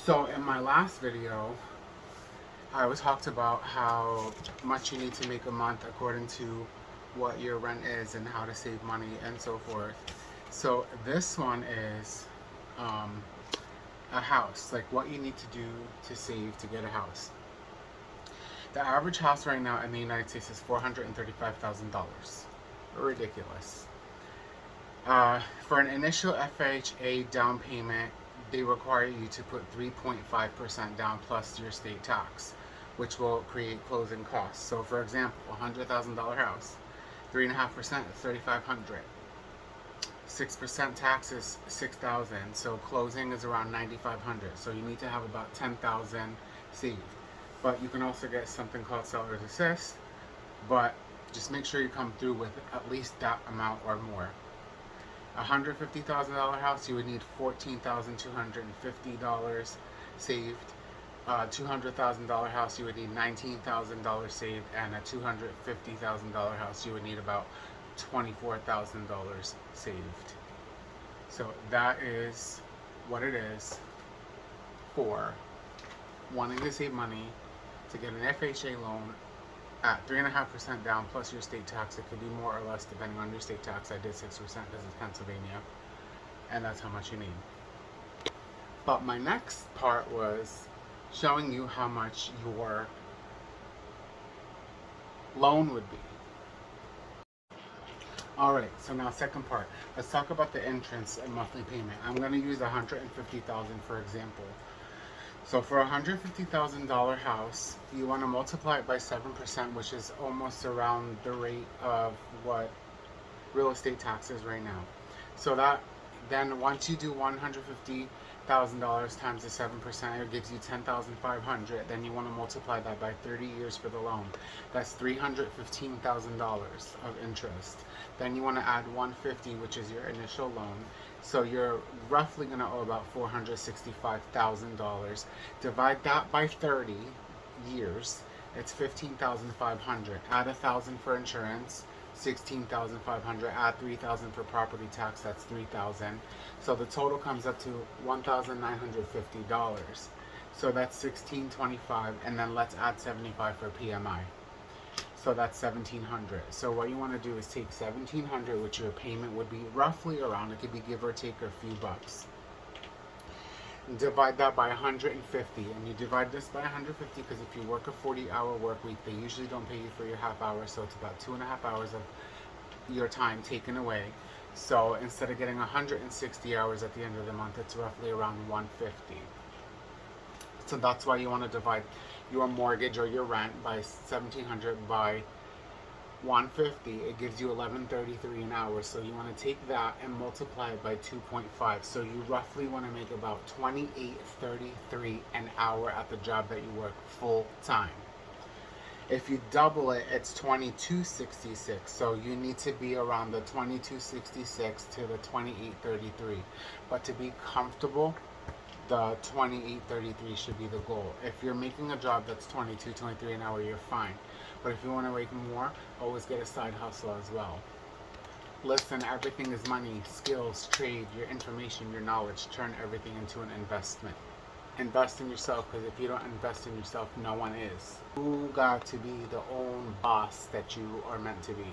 So in my last video, I was talked about how much you need to make a month according to what your rent is and how to save money and so forth. So this one is a house, like what you need to do to save to get a house. The average house right now in the United States is $435,000. Ridiculous. For an initial FHA down payment, they require you to put 3.5% down plus your state tax, which will create closing costs. So for example, a $100,000 house, 3.5% is $3,500. 6% tax is $6,000. So closing is around $9,500. So you need to have about $10,000 saved. But you can also get something called seller's assist, but just make sure you come through with at least that amount or more. A $150,000 house, you would need $14,250 saved. $200,000 house, you would need $19,000 saved, and a $250,000 house, you would need about $24,000 saved. So that is what it is for wanting to save money to get an FHA loan at 3.5% down plus your state tax. It could be more or less depending on your state tax. I did 6% because it's Pennsylvania, and that's how much you need. But my next part was showing you how much your loan would be. Alright, so now second part. Let's talk about the entrance and monthly payment. I'm going to use $150,000 for example. So for a $150,000 house, you want to multiply it by 7%, which is almost around the rate of what real estate tax is right now. So that then once you do $150,000 times the 7%, it gives you $10,500. Then you want to multiply that by 30 years for the loan. That's $315,000 of interest. Then you want to add $150,000, which is your initial loan. So you're roughly going to owe about $465,000. Divide that by 30 years. It's $15,500. Add $1,000 for insurance. $16,500. Add $3,000 for property tax. That's $3,000. So the total comes up to $1,950. So that's $1,625, and then let's add $75 for PMI. So that's $1,700. So what you want to do is take $1,700, which your payment would be roughly around. It could be give or take a few bucks. And divide that by 150, and you divide this by 150 because if you work a 40-hour work week, they usually don't pay you for your half hour, so it's about 2.5 hours of your time taken away. So instead of getting 160 hours at the end of the month, it's roughly around 150. So that's why you want to divide your mortgage or your rent by $1,700 by 150. It gives you $11.33 an hour. So you want to take that and multiply it by 2.5. So you roughly want to make about $28.33 an hour at the job that you work full time. If you double it, it's $22.66. So you need to be around the $22.66 to the $28.33. But to be comfortable, the $28.33 should be the goal. If you're making a job that's $22, $23 an hour, you're fine. But if you want to make more, always get a side hustle as well. Listen, everything is money, skills, trade, your information, your knowledge. Turn everything into an investment. Invest in yourself, because if you don't invest in yourself, no one is. You got to be the own boss that you are meant to be.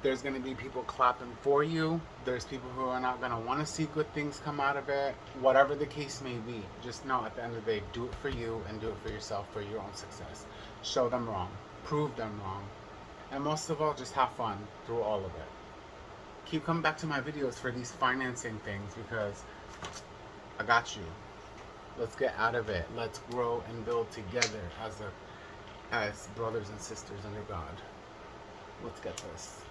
There's going to be people clapping for you. There's people who are not going to want to see good things come out of it. Whatever the case may be, just know at the end of the day, do it for you and do it for yourself, for your own success. Show them wrong. Prove them wrong. And most of all, just have fun through all of it. Keep coming back to my videos for these financing things because I got you. Let's get out of it. Let's grow and build together as brothers and sisters under God. Let's get this.